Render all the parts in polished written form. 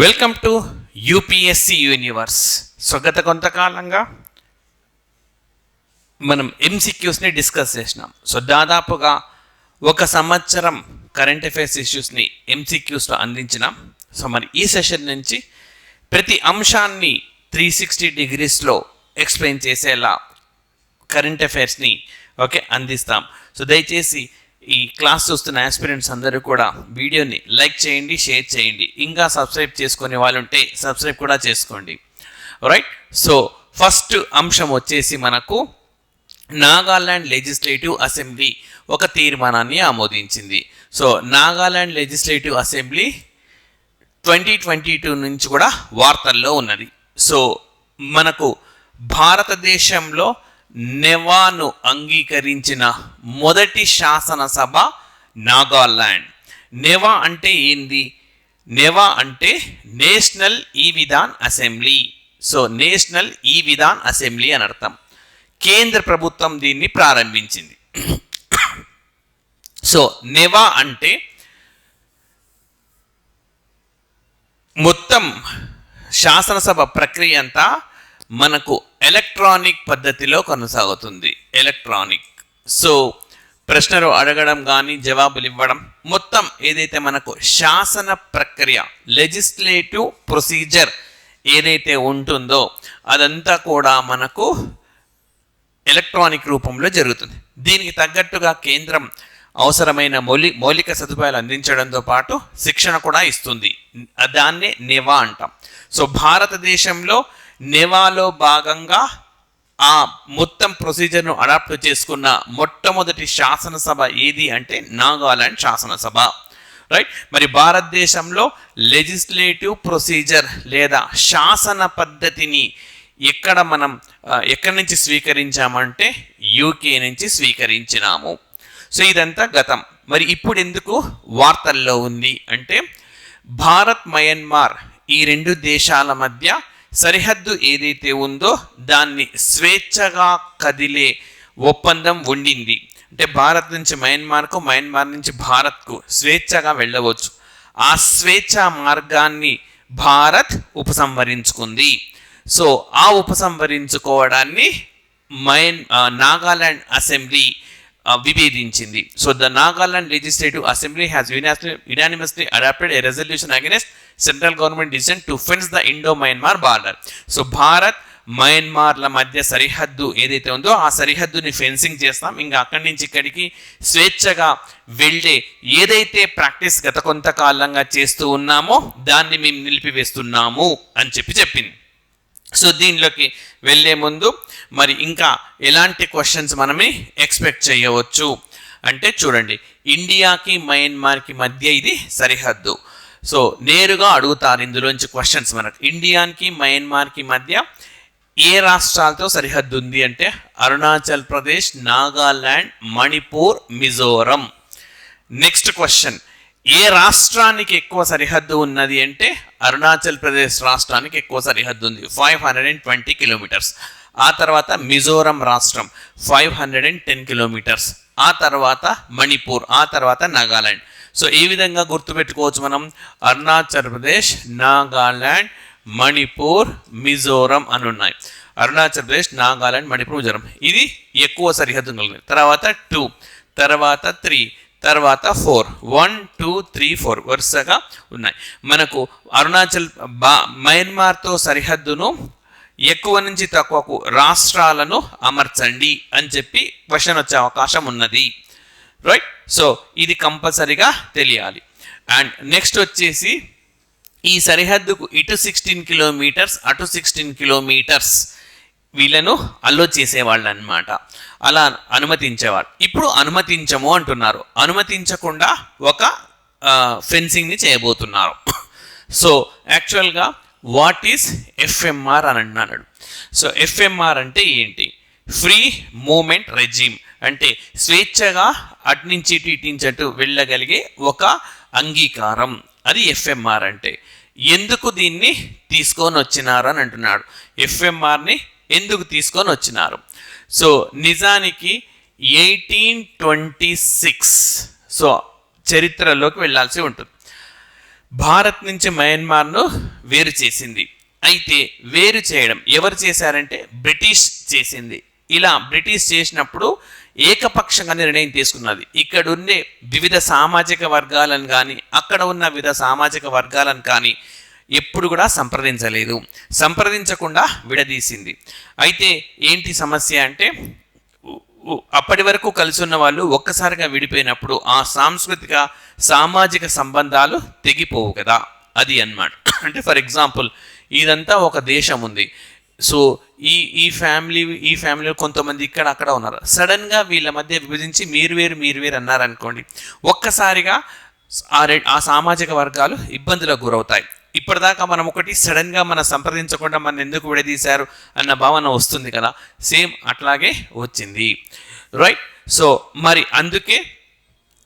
Welcome to UPSC universe. So గత కొంతకాలంగా మనం ఎంసీక్యూస్ని డిస్కస్ చేసినాం. సో దాదాపుగా ఒక సంవత్సరం కరెంట్ అఫైర్స్ ఇష్యూస్ని ఎంసీక్యూస్లో అందించినాం. సో మరి ఈ సెషన్ నుంచి ప్రతి అంశాన్ని 360 డిగ్రీస్లో ఎక్స్ప్లెయిన్ చేసేలా కరెంట్ అఫైర్స్ని అందిస్తాం. సో దయచేసి ఈ క్లాస్ చూస్తున్న ఆస్పిరెంట్స్ అందరూ కూడా వీడియోని లైక్ చేయండి, షేర్ చేయండి. ఇంకా సబ్స్క్రైబ్ చేసుకునే వాళ్ళు ఉంటే సబ్స్క్రైబ్ కూడా చేసుకోండి. రైట్. సో ఫస్ట్ అంశం వచ్చేసి మనకు నాగాలాండ్ లెజిస్లేటివ్ అసెంబ్లీ ఒక తీర్మానాన్ని ఆమోదించింది. సో నాగాలాండ్ లెజిస్లేటివ్ అసెంబ్లీ 2022 నుంచి కూడా వార్తల్లో ఉన్నది. సో మనకు భారతదేశంలో నెవాను అంగీకరించిన మొదటి శాసనసభ నాగాలాండ్. నెవా అంటే ఏంది? నెవా అంటే నేషనల్ ఈ విధాన్ అసెంబ్లీ. సో నేషనల్ ఈ విధాన్ అసెంబ్లీ అని అర్థం. కేంద్ర ప్రభుత్వం దీన్ని ప్రారంభించింది. సో నెవా అంటే మొత్తం శాసనసభ ప్రక్రియ అంతా మనకు ఎలక్ట్రానిక్ పద్ధతిలో కొనసాగుతుంది. ఎలక్ట్రానిక్. సో ప్రశ్నలు అడగడం కానీ జవాబులు ఇవ్వడం, మొత్తం ఏదైతే మనకు శాసన ప్రక్రియ లెజిస్లేటివ్ ప్రొసీజర్ ఏదైతే ఉంటుందో అదంతా కూడా మనకు ఎలక్ట్రానిక్ రూపంలో జరుగుతుంది. దీనికి తగ్గట్టుగా కేంద్రం అవసరమైన మౌలిక సదుపాయాలు అందించడంతో పాటు శిక్షణ కూడా ఇస్తుంది. దాన్నే నెవా అంటాం. సో భారతదేశంలో నెవాలో భాగంగా ఆ మొత్తం ప్రొసీజర్ను అడాప్ట్ చేసుకున్న మొట్టమొదటి శాసనసభ ఏది అంటే నాగాలాండ్ శాసనసభ. రైట్. మరి భారతదేశంలో లెజిస్లేటివ్ ప్రొసీజర్ లేదా శాసన పద్ధతిని ఎక్కడి నుంచి స్వీకరించామంటే యూకే నుంచి స్వీకరించినాము. సో ఇదంతా గతం. మరి ఇప్పుడు ఎందుకు వార్తల్లో ఉంది అంటే భారత్ మయన్మార్ ఈ రెండు దేశాల మధ్య సరిహద్దు ఏదైతే ఉందో దాన్ని స్వేచ్ఛగా కదిలే ఒప్పందం ఉండింది. అంటే భారత్ నుంచి మయన్మార్కు, మయన్మార్ నుంచి భారత్కు స్వేచ్ఛగా వెళ్ళవచ్చు. ఆ స్వేచ్ఛా మార్గాన్ని భారత్ ఉపసంహరించుకుంది. సో ఆ ఉపసంహరించుకోవడాన్ని నాగాలాండ్ అసెంబ్లీ విభేదించింది. So the Nagaland legislative assembly has unanimously adopted a resolution against central government decision to fence the Indo Myanmar border. So Bharat మయన్మార్ల మధ్య సరిహద్దు ఏదైతే ఉందో ఆ సరిహద్దుని ఫెన్సింగ్ చేస్తాం. ఇంకా అక్కడి నుంచి ఇక్కడికి స్వేచ్ఛగా వెళ్ళే ఏదైతే ప్రాక్టీస్ గత కొంతకాలంగా చేస్తూ ఉన్నామో దాన్ని మేము నిలిపివేస్తున్నాము అని చెప్పింది. సో దీనిలోకి వెళ్ళే ముందు మరి ఇంకా ఎలాంటి క్వశ్చన్స్ మనమే ఎక్స్పెక్ట్ చేయవచ్చు అంటే చూడండి, ఇండియాకి మయన్మార్కి మధ్య ఇది సరిహద్దు. సో నేరుగా అడుగుతారు ఇందులోంచి క్వశ్చన్స్ మనకు. ఇండియాకి మయన్మార్కి మధ్య ఏ రాష్ట్రాలతో సరిహద్దు ఉంది అంటే అరుణాచల్ ప్రదేశ్, నాగాలాండ్, మణిపూర్, మిజోరం. నెక్స్ట్ క్వశ్చన్, ఏ రాష్ట్రానికి ఎక్కువ సరిహద్దు ఉన్నది అంటే అరుణాచల్ ప్రదేశ్ రాష్ట్రానికి ఎక్కువ సరిహద్దు ఉంది, 520 కిలోమీటర్స్. ఆ తర్వాత మిజోరం రాష్ట్రం 510 కిలోమీటర్స్. ఆ తర్వాత మణిపూర్, ఆ తర్వాత నాగాలాండ్. సో ఈ విధంగా గుర్తుపెట్టుకోవచ్చు మనం. అరుణాచల్ ప్రదేశ్, నాగాలాండ్, మణిపూర్, మిజోరం అని ఉన్నాయి. అరుణాచల్ ప్రదేశ్, నాగాలాండ్, మణిపూర్, మిజోరం ఇది ఎక్కువ సరిహద్దు కలిగింది. తర్వాత 2, తర్వాత 3, తర్వాత 4, 1, 2, 3, 4 వరుసగా ఉన్నాయి. మనకు మయన్మార్తో సరిహద్దును ఎక్కువ నుంచి తక్కువకు రాష్ట్రాలను అమర్చండి అని చెప్పి క్వశ్చన్ వచ్చే అవకాశం ఉన్నది. రైట్. సో ఇది కంపల్సరీగా తెలియాలి. అండ్ నెక్స్ట్ వచ్చేసి ఈ సరిహద్దుకు ఇటు 16 కిలోమీటర్స్, అటు 16 కిలోమీటర్స్ వీళ్ళను అల్లో చేసేవాళ్ళు అనమాట. అలా అనుమతించేవాళ్ళు. ఇప్పుడు అనుమతించము అంటున్నారు. అనుమతించకుండా ఒక ఫెన్సింగ్ని చేయబోతున్నారు. సో యాక్చువల్గా వాట్ ఈస్ ఎఫ్ఎంఆర్ అని అన్నాడు. సో ఎఫ్ఎంఆర్ అంటే ఏంటి? Free movement regime. అంటే స్వేచ్ఛగా అటు నుంచి ఇటు నుంచి అటు వెళ్ళగలిగే ఒక అంగీకారం. అది ఎఫ్ఎంఆర్ అంటే. ఎందుకు దీన్ని తీసుకొని వచ్చినారు అని అంటున్నాడు. ఎఫ్ఎంఆర్ని ఎందుకు తీసుకొని వచ్చినారు? సో నిజానికి 1826 సో చరిత్రలోకి వెళ్ళాల్సి ఉంటుంది. భారత్ నుంచి మయన్మార్ను వేరు చేసింది. అయితే వేరు చేయడం ఎవరు చేశారంటే బ్రిటిష్ చేసింది. ఇలా బ్రిటిష్ చేసినప్పుడు ఏకపక్షంగా నిర్ణయం తీసుకున్నది. ఇక్కడ ఉండే వివిధ సామాజిక వర్గాలను కానీ అక్కడ ఉన్న వివిధ సామాజిక వర్గాలను కానీ ఎప్పుడు కూడా సంప్రదించలేదు. సంప్రదించకుండా విడదీసింది. అయితే ఏంటి సమస్య అంటే అప్పటి వరకు కలిసి ఉన్న వాళ్ళు ఒక్కసారిగా విడిపోయినప్పుడు ఆ సాంస్కృతిక సామాజిక సంబంధాలు తెగిపోవు కదా, అది అన్నమాట. అంటే ఫర్ ఎగ్జాంపుల్ ఇదంతా ఒక దేశం ఉంది. సో ఈ ఫ్యామిలీలో కొంతమంది ఇక్కడ అక్కడ ఉన్నారు. సడన్గా వీళ్ళ మధ్య విభజించి మీరు వేరు అన్నారనుకోండి, ఒక్కసారిగా ఆ సామాజిక వర్గాలు ఇబ్బందులకు గురవుతాయి. ఇప్పటిదాకా మనం ఒకటి సడన్గా మనం సంప్రదించకుండా మన ఎందుకు విడదీశారు అన్న భావన వస్తుంది కదా, సేమ్ అట్లాగే వచ్చింది, రైట్. సో మరి అందుకే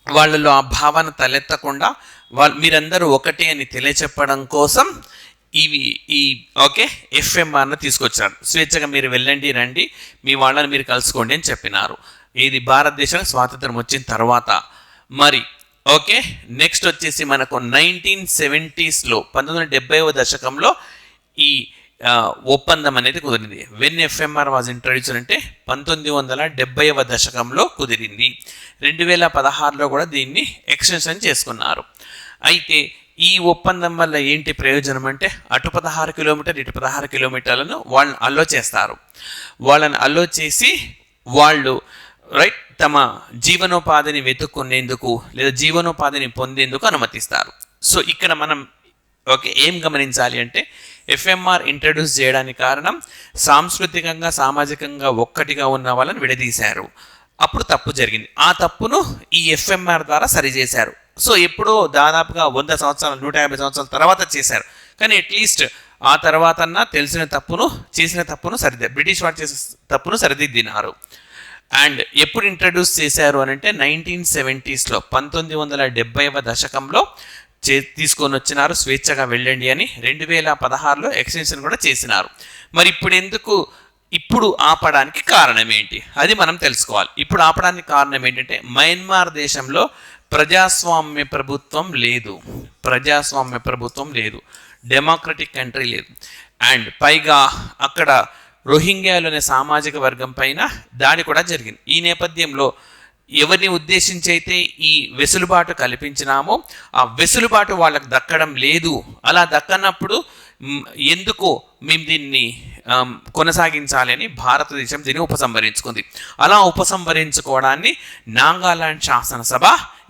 వాళ్ళలో ఆ భావన తలెత్తకుండా మీరందరూ ఒకటే అని తెలియచెప్పడం కోసం ఎఫ్ఎంఆర్ను తీసుకొచ్చారు. స్వేచ్ఛగా మీరు వెళ్ళండి, రండి, మీ వాళ్ళని మీరు కలుసుకోండి అని చెప్పినారు. ఇది భారతదేశానికి స్వాతంత్రం వచ్చిన తర్వాత. మరి నెక్స్ట్ వచ్చేసి మనకు 1970s 1970వ దశకంలో ఈ ఒప్పందం అనేది కుదిరింది. వెన్ ఎఫ్ఎంఆర్ వాజ్ ఇంట్రడ్యూస్డ్ అంటే 1970వ దశకంలో కుదిరింది. 2016లో కూడా దీన్ని ఎక్స్టెన్షన్ చేసుకున్నారు. అయితే ఈ ఒప్పందం వల్ల ఏంటి ప్రయోజనం అంటే అటు 16 కిలోమీటర్లు ఇటు 16 కిలోమీటర్లను వాళ్ళని అల్లో చేస్తారు. వాళ్ళని అల్లో చేసి వాళ్ళు రైట్ తమ జీవనోపాధిని వెతుక్కునేందుకు లేదా జీవనోపాధిని పొందేందుకు అనుమతిస్తారు. సో ఇక్కడ మనం ఏం గమనించాలి అంటే ఎఫ్ఎంఆర్ ఇంట్రడ్యూస్ చేయడానికి కారణం సాంస్కృతికంగా సామాజికంగా ఒక్కటిగా ఉన్న వాళ్ళని విడదీశారు. అప్పుడు తప్పు జరిగింది. ఆ తప్పును ఈ ఎఫ్ఎంఆర్ ద్వారా సరిచేశారు. సో ఎప్పుడో దాదాపుగా 100 సంవత్సరాలు 150 సంవత్సరాల తర్వాత చేశారు. కానీ అట్లీస్ట్ ఆ తర్వాత చేసిన తప్పును బ్రిటిష్ వాడు చేసిన తప్పును సరిదిద్దినారు. అండ్ ఎప్పుడు ఇంట్రడ్యూస్ చేశారు అని అంటే 1970s 1970వ దశకంలో తీసుకొని వచ్చినారు. స్వేచ్ఛగా వెళ్ళండి అని 2016లో ఎక్స్టెన్షన్ కూడా చేసినారు. మరి ఇప్పుడు ఆపడానికి కారణం ఏంటి అది మనం తెలుసుకోవాలి. ఇప్పుడు ఆపడానికి కారణం ఏంటంటే మయన్మార్ దేశంలో ప్రజాస్వామ్య ప్రభుత్వం లేదు, డెమోక్రటిక్ కంట్రీ లేదు. అండ్ పైగా అక్కడ రోహింగ్యాలోనే సామాజిక వర్గం పైన దాడి కూడా జరిగింది. ఈ నేపథ్యంలో ఎవరిని ఉద్దేశించి అయితే ఈ వెసులుబాటు కల్పించినామో ఆ వెసులుబాటు వాళ్ళకు దక్కడం లేదు. అలా దక్కనప్పుడు ఎందుకు మేము దీన్ని కొనసాగించాలి అని భారతదేశం దీన్ని ఉపసంహరించుకుంది. అలా ఉపసంహరించుకోవడాన్ని నాగాలాండ్ శాసనసభ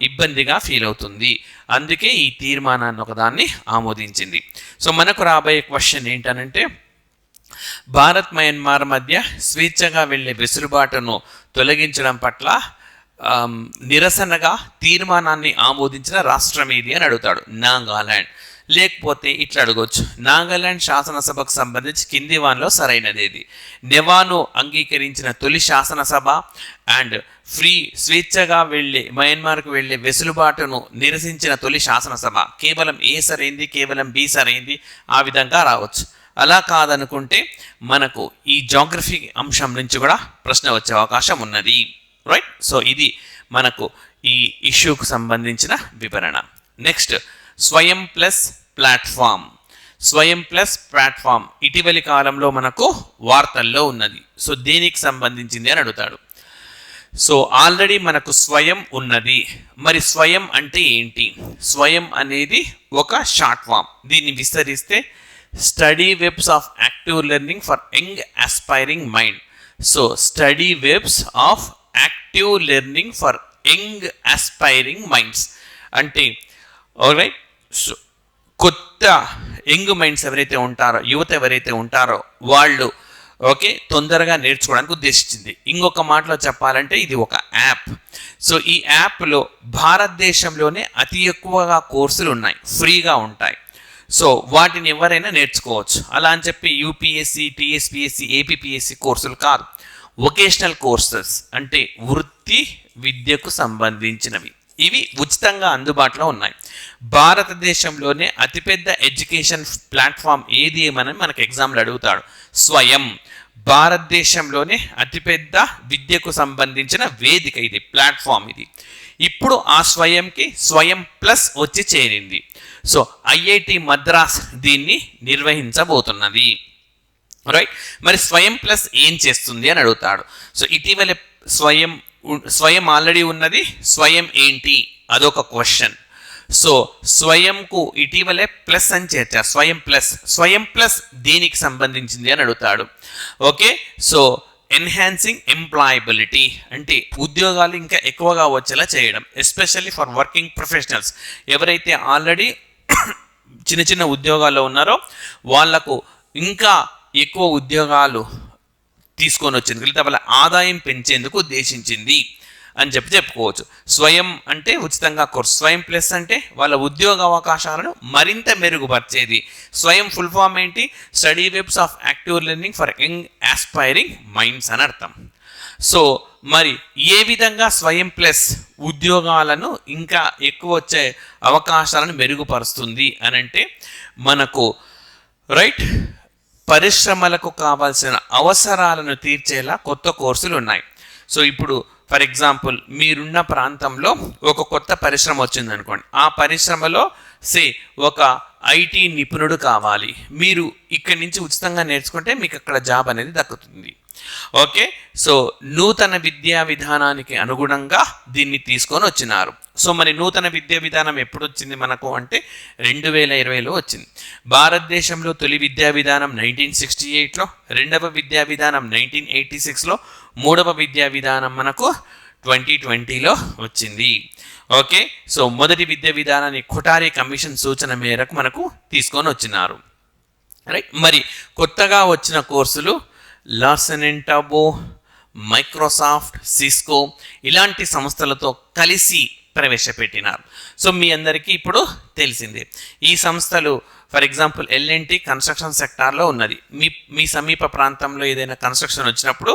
ఇబ్బందిగా ఫీల్ అవుతుంది. అందుకే ఈ తీర్మానాన్ని ఒకదాన్ని ఆమోదించింది. సో మనకు రాబోయే క్వశ్చన్ ఏంటనంటే భారత్ మయన్మార్ మధ్య స్వేచ్ఛగా వెళ్ళే వెసులుబాటును తొలగించడం పట్ల నిరసనగా తీర్మానాన్ని ఆమోదించిన రాష్ట్రం ఏది అని అడుగుతాడు. నాగాలాండ్. లేకపోతే ఇట్లా అడగవచ్చు, నాగాలాండ్ శాసనసభకు సంబంధించి కింది వానిలో సరైనదేది? నెవాను అంగీకరించిన తొలి శాసనసభ అండ్ స్వేచ్ఛగా వెళ్ళే మయన్మార్కు వెళ్ళే వెసులుబాటును నిరసించిన తొలి శాసనసభ. కేవలం ఏ సరైంది, కేవలం బి సరైంది, ఆ విధంగా రావచ్చు. అలా కాదనుకుంటే మనకు ఈ జాగ్రఫీ అంశం నుంచి కూడా ప్రశ్న వచ్చే అవకాశం ఉన్నది, రైట్. సో ఇది మనకు ఈ ఇష్యూకు సంబంధించిన వివరణ. నెక్స్ట్ స్వయం ప్లస్ ప్లాట్ఫామ్ ఇటీవలి కాలంలో మనకు వార్తల్లో ఉన్నది. సో దేనికి సంబంధించింది అని అడుగుతాడు. సో ఆల్రెడీ మనకు స్వయం ఉన్నది. మరి స్వయం అంటే ఏంటి? స్వయం అనేది ఒక షార్ట్ ఫామ్. దీన్ని విస్తరిస్తే study webs of active learning for young aspiring mind. So study webs of active learning for young aspiring minds అంటే ఆల్రైట్. సో కొత్త యంగ్ మైండ్స్ ఎవరైతే ఉంటారో, యువత ఎవరైతే ఉంటారో వాళ్ళు తొందరగా నేర్చుకోవడానికి ఉద్దేశించింది. ఇంకొక మాటలో చెప్పాలంటే ఇది ఒక యాప్. సో ఈ యాప్లో భారతదేశంలోనే అతి ఎక్కువగా కోర్సులు ఉన్నాయి, ఫ్రీగా ఉంటాయి. సో వాటిని ఎవరైనా నేర్చుకోవచ్చు. అలా అని చెప్పి యూపీఎస్సి, టీఎస్పీఎస్సి, ఏపీపీఎస్సి కోర్సులు కాదు, వొకేషనల్ కోర్సెస్ అంటే వృత్తి విద్యకు సంబంధించినవి. ఇవి ఉచితంగా అందుబాటులో ఉన్నాయి. భారతదేశంలోనే అతిపెద్ద ఎడ్యుకేషన్ ప్లాట్ఫామ్ ఏది ఏమని మనకు ఎగ్జామ్లు అడుగుతాడు. స్వయం భారతదేశంలోనే అతిపెద్ద విద్యకు సంబంధించిన వేదిక, ఇది ప్లాట్ఫామ్. ఇది ఇప్పుడు ఆ స్వయంకి స్వయం ప్లస్ వచ్చి చేరింది. సో ఐఐటి మద్రాస్ దీన్ని నిర్వహించబోతున్నది. రైట్, మరి స్వయం ప్లస్ ఏం చేస్తుంది అని అడుగుతాడు. సో ఇటీవల స్వయం ఆల్రెడీ ఉన్నది, స్వయం ఏంటి అదొక క్వశ్చన్. సో స్వయంకు ఇటీవలే ప్లస్ అని చేర్చారు, స్వయం ప్లస్ దేనికి సంబంధించింది అని అడుగుతాడు. ఓకే, సో ఎన్హాన్సింగ్ ఎంప్లాయబిలిటీ అంటే ఉద్యోగాలు ఇంకా ఎక్కువగా వచ్చేలా చేయడం, ఎస్పెషల్లీ ఫర్ వర్కింగ్ ప్రొఫెషనల్స్. ఎవరైతే ఆల్రెడీ చిన్న చిన్న ఉద్యోగాల్లో ఉన్నారో వాళ్లకు ఇంకా ఎక్కువ ఉద్యోగాలు తీసుకొని వచ్చింది, లేదా వాళ్ళ ఆదాయం పెంచేందుకు ఉద్దేశించింది అని చెప్పుకోవచ్చు. స్వయం అంటే ఉచితంగా కోర్సు, స్వయం ప్లస్ అంటే వాళ్ళ ఉద్యోగ అవకాశాలను మరింత మెరుగుపరిచేది. స్వయం ఫుల్ ఫామ్ ఏంటి? Study webs of active learning for young aspiring minds అని అర్థం. సో మరి ఏ విధంగా స్వయం ప్లస్ ఉద్యోగాలను ఇంకా ఎక్కువ వచ్చే అవకాశాలను మెరుగుపరుస్తుంది అని అంటే మనకు రైట్ పరిశ్రమలకు కావాల్సిన అవసరాలను తీర్చేలా కొత్త కోర్సులు ఉన్నాయి. సో ఇప్పుడు ఫర్ ఎగ్జాంపుల్ మీరున్న ప్రాంతంలో ఒక కొత్త పరిశ్రమ వచ్చింది అనుకోండి, ఆ పరిశ్రమలో ఒక ఐటీ నిపుణుడు కావాలి, మీరు ఇక్కడి నుంచి ఉచితంగా నేర్చుకుంటే మీకు అక్కడ జాబ్ అనేది దక్కుతుంది. ఓకే, సో నూతన విద్యా విధానానికి అనుగుణంగా దీన్ని తీసుకొని వచ్చినారు. సో మరి నూతన విద్యా విధానం ఎప్పుడు వచ్చింది మనకు అంటే 2020లో వచ్చింది. భారతదేశంలో తొలి విద్యా విధానం 1968లో, రెండవ విద్యా విధానం 1986లో, మూడవ విద్యా విధానం మనకు 2020లో వచ్చింది. ఓకే, సో మొదటి విద్యా విధానాన్ని కొఠారి కమిషన్ సూచన మేరకు మనకు తీసుకొని వచ్చినారు. రైట్, మరి కొత్తగా వచ్చిన కోర్సులు Larson and Toubro, Microsoft, Cisco ఇలాంటి సంస్థలతో కలిసి ప్రవేశపెట్టినారు. సో మీ అందరికీ ఇప్పుడు తెలిసిందే ఈ సంస్థలు. ఫర్ ఎగ్జాంపుల్ ఎల్ఎన్టీ కన్స్ట్రక్షన్ సెక్టార్లో ఉన్నది. మీ సమీప ప్రాంతంలో ఏదైనా కన్స్ట్రక్షన్ వచ్చినప్పుడు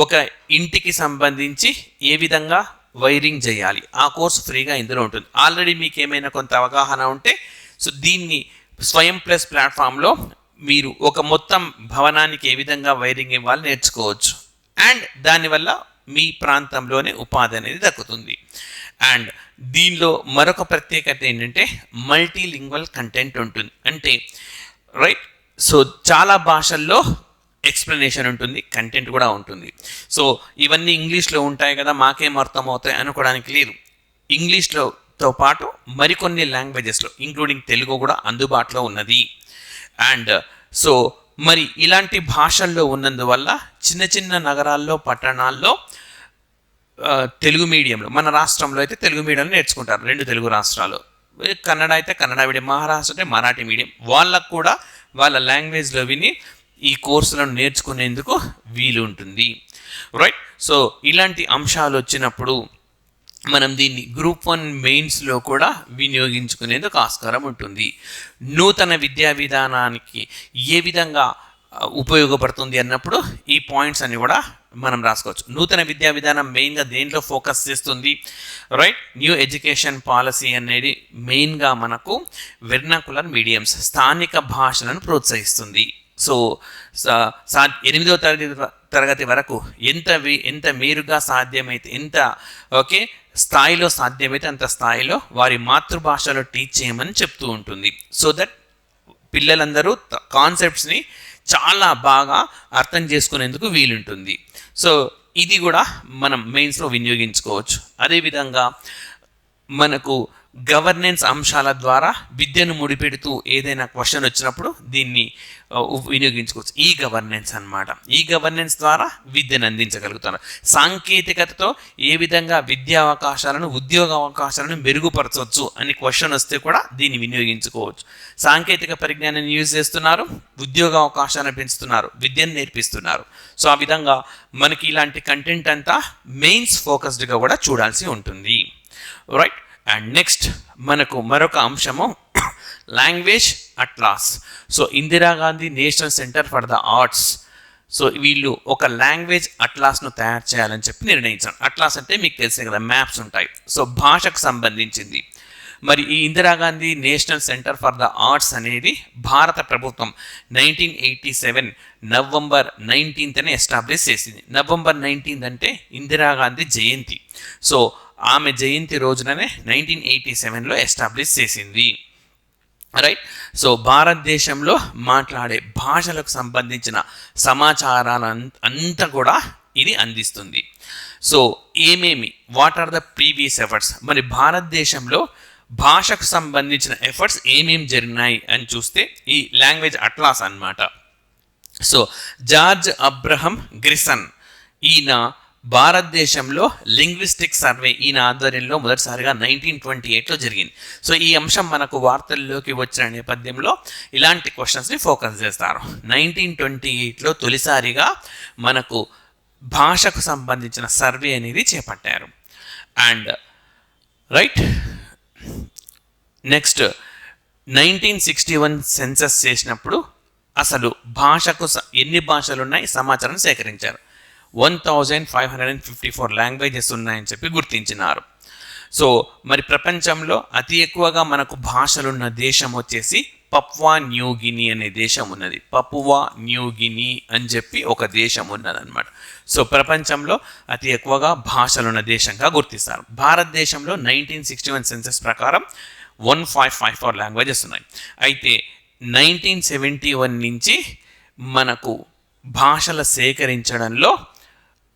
ఒక ఇంటికి సంబంధించి ఏ విధంగా వైరింగ్ చేయాలి ఆ కోర్సు ఫ్రీగా ఇందులో ఉంటుంది. ఆల్రెడీ మీకు ఏమైనా కొంత అవగాహన ఉంటే సో దీన్ని స్వయం ప్లస్ ప్లాట్ఫామ్లో మీరు ఒక మొత్తం భవనానికి ఏ విధంగా వైరింగ్ ఇవ్వాలి నేర్చుకోవచ్చు. అండ్ దానివల్ల మీ ప్రాంతంలోనే ఉపాధి అనేది దక్కుతుంది. అండ్ దీనిలో మరొక ప్రత్యేకత ఏంటంటే మల్టీలింగ్వల్ కంటెంట్ ఉంటుంది. అంటే రైట్, సో చాలా భాషల్లో ఎక్స్ప్లెనేషన్ ఉంటుంది, కంటెంట్ కూడా ఉంటుంది. సో ఇవన్నీ ఇంగ్లీష్లో ఉంటాయి కదా, మాకేం అర్థమవుతాయి అనుకోవడానికి లేదు. ఇంగ్లీష్లోతో పాటు మరికొన్ని లాంగ్వేజెస్లో ఇంక్లూడింగ్ తెలుగు కూడా అందుబాటులో ఉన్నది. అండ్ సో మరి ఇలాంటి భాషల్లో ఉన్నందువల్ల చిన్న చిన్న నగరాల్లో పట్టణాల్లో తెలుగు మీడియంలో, మన రాష్ట్రంలో అయితే తెలుగు మీడియంలో నేర్చుకుంటారు, 2 తెలుగు రాష్ట్రాలు. కన్నడ అయితే కన్నడ మీడియం, మహారాష్ట్ర అయితే మరాఠీ మీడియం, వాళ్ళకు కూడా వాళ్ళ లాంగ్వేజ్లో విని ఈ కోర్సులను నేర్చుకునేందుకు వీలు ఉంటుంది. రైట్, సో ఇలాంటి అంశాలు వచ్చినప్పుడు మనం దీన్ని గ్రూప్ 1 మెయిన్స్లో కూడా వినియోగించుకునేందుకు ఆస్కారం ఉంటుంది. నూతన విద్యా విధానానికి ఏ విధంగా ఉపయోగపడుతుంది అన్నప్పుడు ఈ పాయింట్స్ అన్ని కూడా మనం రాసుకోవచ్చు. నూతన విద్యా విధానం మెయిన్గా దేంట్లో ఫోకస్ చేస్తుంది? రైట్, న్యూ ఎడ్యుకేషన్ పాలసీ అనేది మెయిన్గా మనకు వెర్నాకులర్ మీడియంస్, స్థానిక భాషలను ప్రోత్సహిస్తుంది. సో 8వ తరగతి వరకు ఎంత మేరుగా సాధ్యమైతే, ఓకే స్థాయిలో సాధ్యమైతే అంత స్థాయిలో వారి మాతృభాషలో టీచ్ చేయమని చెప్తూ ఉంటుంది. సో దట్ పిల్లలందరూ కాన్సెప్ట్స్ని చాలా బాగా అర్థం చేసుకునేందుకు వీలుంటుంది. సో ఇది కూడా మనం మెయిన్స్లో వినియోగించుకోవచ్చు. అదేవిధంగా మనకు గవర్నెన్స్ అంశాల ద్వారా విద్యను ముడిపెడుతూ ఏదైనా క్వశ్చన్ వచ్చినప్పుడు దీన్ని వినియోగించుకోవచ్చు. ఈ గవర్నెన్స్ అన్నమాట. ఈ గవర్నెన్స్ ద్వారా విద్యను అందించగలుగుతారు. సాంకేతికతతో ఏ విధంగా విద్యా అవకాశాలను, ఉద్యోగ అవకాశాలను మెరుగుపరచవచ్చు అని క్వశ్చన్ వస్తే కూడా దీన్ని వినియోగించుకోవచ్చు. సాంకేతిక పరిజ్ఞానాన్ని యూజ్ చేస్తున్నారు, ఉద్యోగ అవకాశాలను పెంచుతున్నారు, విద్యను నేర్పిస్తున్నారు. సో ఆ విధంగా మనకి ఇలాంటి కంటెంట్ అంతా మెయిన్స్ ఫోకస్డ్గా కూడా చూడాల్సి ఉంటుంది. రైట్, అండ్ నెక్స్ట్ మనకు మరొక అంశము language atlas. So Indira Gandhi national centre for the arts, so వీళ్ళు ఒక లాంగ్వేజ్ అట్లాస్ను తయారు చేయాలని చెప్పి నిర్ణయించారు. అట్లాస్ అంటే మీకు తెలిసే కదా, మ్యాప్స్ ఉంటాయి. సో భాషకు సంబంధించింది. మరి ఈ Indira Gandhi national centre for the arts అనేది భారత ప్రభుత్వం 1987 నవంబర్ 19th ఎస్టాబ్లిష్ చేసింది. నవంబర్ 19th అంటే ఇందిరాగాంధీ జయంతి. సో ఆమె జయంతి రోజుననే 1987లో ఎస్టాబ్లిష్ చేసింది. రైట్. సో భారతదేశంలో మాట్లాడే భాషలకు సంబంధించిన సమాచారాలు అంతా కూడా ఇది అందిస్తుంది. So what are the previous efforts, మరి భారతదేశంలో భాషకు సంబంధించిన ఎఫర్ట్స్ ఏమేమి జరిగినాయి అని చూస్తే ఈ లాంగ్వేజ్ అట్లాస్ అన్నమాట. సో జార్జ్ అబ్రహం గ్రిసన్ ఈయన భారతదేశంలో లింగ్విస్టిక్ సర్వే ఈయన ఆధ్వర్యంలో మొదటిసారిగా 1928లో జరిగింది. సో ఈ అంశం మనకు వార్తల్లోకి వచ్చిన నేపథ్యంలో ఇలాంటి క్వశ్చన్స్ని ఫోకస్ చేస్తారు. 1928లో తొలిసారిగా మనకు భాషకు సంబంధించిన సర్వే అనేది చేపట్టారు. అండ్ రైట్, నెక్స్ట్ 1961 సెన్సస్ చేసినప్పుడు అసలు భాషకు ఎన్ని భాషలు ఉన్నాయి సమాచారం సేకరించారు. 1554 లాంగ్వేజెస్ ఉన్నాయని చెప్పి గుర్తించినారు. సో మరి ప్రపంచంలో అతి ఎక్కువగా మనకు భాషలున్న దేశం వచ్చేసి పపువా న్యూగిని అనే దేశం ఉన్నది. పపువా న్యూగిని అని చెప్పి ఒక దేశం ఉన్నదన్నమాట. సో ప్రపంచంలో అతి ఎక్కువగా భాషలున్న దేశంగా గుర్తిస్తారు. భారతదేశంలో 1961 సెన్సస్ ప్రకారం 1554 లాంగ్వేజెస్ ఉన్నాయి. అయితే 1971 నుంచి మనకు భాషల సేకరించడంలో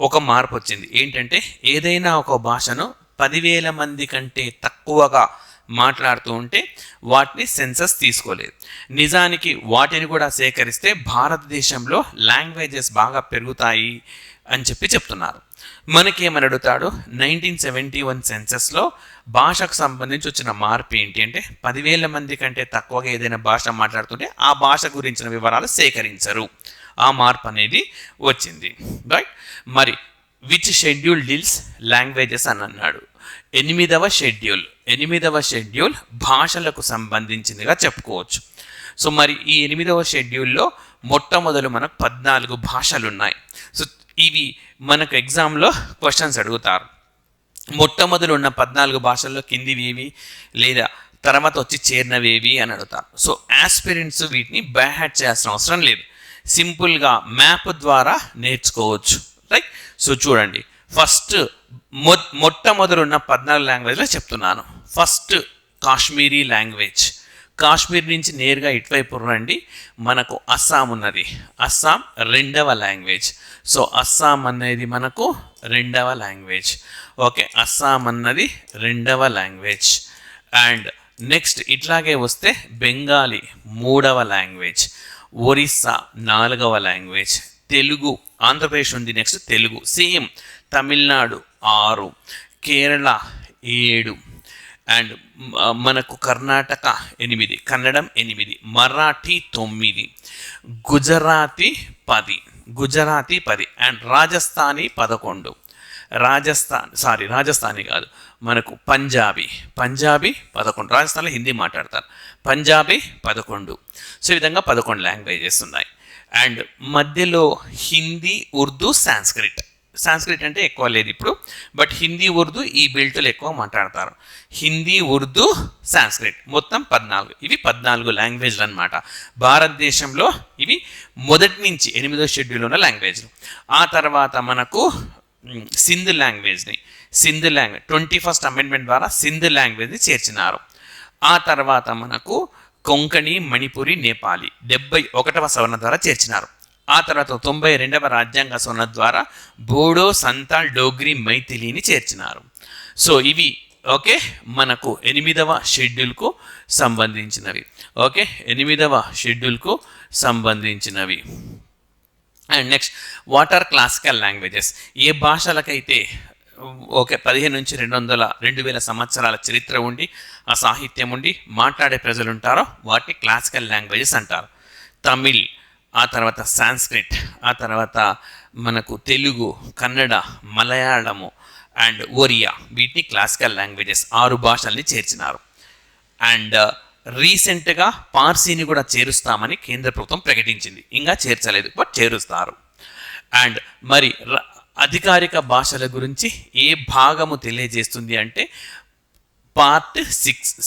ఒక మార్పు వచ్చింది. ఏంటంటే ఏదైనా ఒక భాషను 10,000 మంది కంటే తక్కువగా మాట్లాడుతూ ఉంటే వాటిని సెన్సస్ తీసుకోలేదు. నిజానికి వాటిని కూడా సేకరిస్తే భారతదేశంలో లాంగ్వేజెస్ బాగా పెరుగుతాయి అని చెప్పి చెప్తున్నారు. మనకేమని అడుగుతాడు, 1971 సెన్సస్లో భాషకు సంబంధించి వచ్చిన మార్పు ఏంటి అంటే 10,000 మంది కంటే తక్కువగా ఏదైనా భాష మాట్లాడుతుంటే ఆ భాష గురించిన వివరాలు సేకరించరు. ఆ మార్పు అనేది వచ్చింది. రైట్. మరి విచ్ షెడ్యూల్ డీల్స్ లాంగ్వేజెస్ అని అన్నాడు. 8వ షెడ్యూల్ భాషలకు సంబంధించిందిగా చెప్పుకోవచ్చు. సో మరి ఈ 8వ షెడ్యూల్లో మొట్టమొదలు మనకు 14 భాషలు ఉన్నాయి. సో ఇవి మనకు ఎగ్జామ్లో క్వశ్చన్స్ అడుగుతారు. మొట్టమొదలు ఉన్న 14 భాషల్లో కిందివి ఏవి లేదా తర్వాత వచ్చి చేరినవేవి అని అడుగుతారు. సో ఆస్పిరెంట్స్ వీటిని బైహార్ట్ చేయాల్సిన అవసరం లేదు, సింపుల్గా మ్యాప్ ద్వారా నేర్చుకోవచ్చు. రైట్. సో చూడండి, ఫస్ట్ మొట్టమొదలున్న 14 లాంగ్వేజ్లో చెప్తున్నాను. First Kashmiri language. కాశ్మీర్ నుంచి నేరుగా ఇటువైపు రండి, మనకు అస్సాం ఉన్నది. అస్సాం 2వ లాంగ్వేజ్. సో అస్సాం అనేది మనకు 2వ లాంగ్వేజ్. ఓకే, అస్సాం అన్నది 2వ లాంగ్వేజ్. అండ్ నెక్స్ట్ ఇట్లాగే వస్తే బెంగాలీ 3వ లాంగ్వేజ్, ఒరిస్సా 4వ లాంగ్వేజ్, తెలుగు ఆంధ్రప్రదేశ్ ఉంది, next Telugu same, Tamil Nadu 6, Kerala 7, and మనకు కర్ణాటక 8, కన్నడం 8, మరాఠీ 9, గుజరాతీ 10 అండ్ రాజస్థానీ 11. రాజస్థానీ కాదు, మనకు పంజాబీ 11. రాజస్థాన్లో హిందీ మాట్లాడతారు. పంజాబీ 11. సో ఈ విధంగా 11 లాంగ్వేజెస్ ఉన్నాయి. అండ్ మధ్యలో హిందీ, ఉర్దూ, సాంస్క్రిట్ అంటే ఎక్కువ లేదు ఇప్పుడు, బట్ హిందీ, ఉర్దూ ఈ బెల్ట్లో ఎక్కువ మాట్లాడతారు. హిందీ, ఉర్దూ, సాంస్క్రిట్ మొత్తం 14. ఇవి 14 లాంగ్వేజ్లు అనమాట. భారతదేశంలో ఇవి మొదటి నుంచి 8వ షెడ్యూల్ ఉన్న లాంగ్వేజ్లు. ఆ తర్వాత మనకు సింధ్ లాంగ్వేజ్ 21st అమెండ్మెంట్ ద్వారా సింధ్ లాంగ్వేజ్ని చేర్చినారు. ఆ తర్వాత మనకు కొంకణి, మణిపురి, నేపాలి 71వ సవరణ ద్వారా చేర్చినారు. ఆ తర్వాత 92వ రాజ్యాంగ సవరణ ద్వారా బోడో, సంతాల్, డోగ్రీ, మైథిలిని చేర్చినారు. సో ఇవి ఓకే మనకు 8వ షెడ్యూల్కు సంబంధించినవి. ఓకే, 8వ షెడ్యూల్కు సంబంధించినవి. And next, what are classical languages? ఏ భాషలకైతే ఓకే 15 నుంచి 2000 సంవత్సరాల చరిత్ర ఉండి ఆ సాహిత్యం ఉండి మాట్లాడే ప్రజలు ఉంటారో వాటిని క్లాసికల్ లాంగ్వేజెస్ అంటారు. తమిళ్, ఆ తర్వాత సాంస్క్రిట్, ఆ తర్వాత మనకు తెలుగు, కన్నడ, మలయాళము అండ్ ఒరియా, వీటిని క్లాసికల్ లాంగ్వేజెస్ 6 భాషల్ని చేర్చినారు. అండ్ రీసెంట్గా పార్సీని కూడా చేరుస్తామని కేంద్ర ప్రభుత్వం ప్రకటించింది. ఇంకా చేర్చలేదు, బట్ చేరుస్తారు. అండ్ మరి అధికారిక భాషల గురించి ఏ భాగము తెలియజేస్తుంది అంటే పార్ట్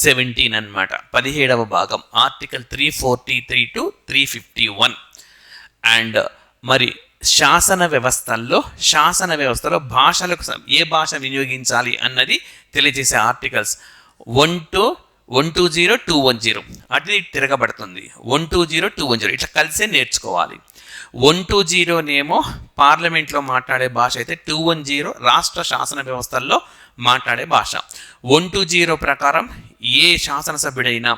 17 అన్నమాట, 17వ భాగం, ఆర్టికల్ 343 to 351. అండ్ మరి శాసన వ్యవస్థలో భాషలకు ఏ భాష వినియోగించాలి అన్నది తెలియజేసే ఆర్టికల్స్ 120, 210 అది తిరగబడుతుంది. 120, 210 ఇట్లా కలిసే నేర్చుకోవాలి. 120నేమో పార్లమెంట్లో మాట్లాడే భాష అయితే 210 రాష్ట్ర శాసన వ్యవస్థల్లో మాట్లాడే భాష. 120 ప్రకారం ఏ శాసనసభ్యుడైనా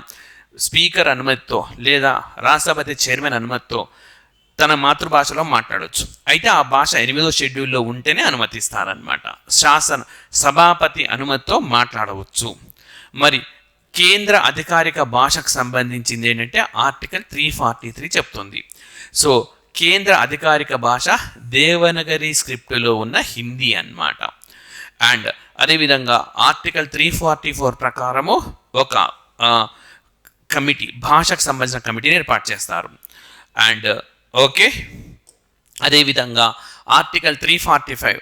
స్పీకర్ అనుమతితో లేదా రాష్ట్రపతి చైర్మన్ అనుమతితో తన మాతృభాషలో మాట్లాడవచ్చు. అయితే ఆ భాష 8వ షెడ్యూల్లో ఉంటేనే అనుమతిస్తారనమాట. సభాపతి అనుమతితో మాట్లాడవచ్చు. మరి కేంద్ర అధికారిక భాషకు సంబంధించింది ఏంటంటే ఆర్టికల్ 343 చెప్తుంది. సో కేంద్ర అధికారిక భాష దేవనగరి స్క్రిప్టులో ఉన్న హిందీ అన్నమాట. అండ్ అదేవిధంగా ఆర్టికల్ 344 ప్రకారము ఒక కమిటీ, భాషకు సంబంధించిన కమిటీని ఏర్పాటు చేస్తారు. అండ్ ఓకే, అదేవిధంగా ఆర్టికల్ 345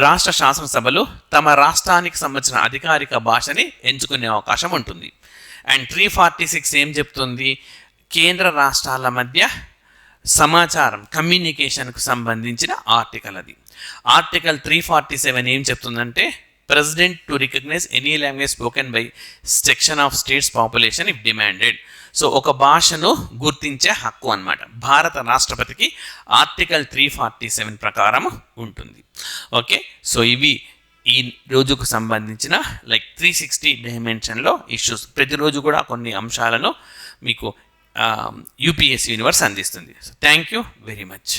రాష్ట్ర శాసనసభలు తమ రాష్ట్రానికి సంబంధించిన అధికారిక భాషని ఎంచుకునే అవకాశం ఉంటుంది. అండ్ 346 ఏం చెప్తుంది? కేంద్ర రాష్ట్రాల మధ్య సమాచారం, కమ్యూనికేషన్కు సంబంధించిన ఆర్టికల్ అది. ఆర్టికల్ 347 ఏం చెప్తుందంటే president to recognise any language spoken by section of states population if demanded. So ఒక భాషను గుర్తించే హక్కు అన్నమాట భారత రాష్ట్రపతికి ఆర్టికల్ 347 ప్రకారం ఉంటుంది. ఓకే, సో ఇవి ఈ రోజుకు సంబంధించిన 360 డైమెన్షన్లో ఇష్యూస్. ప్రతిరోజు కూడా కొన్ని అంశాలను మీకు యూపీఎస్సీ యూనివర్స్ అందిస్తుంది. So thank you very much.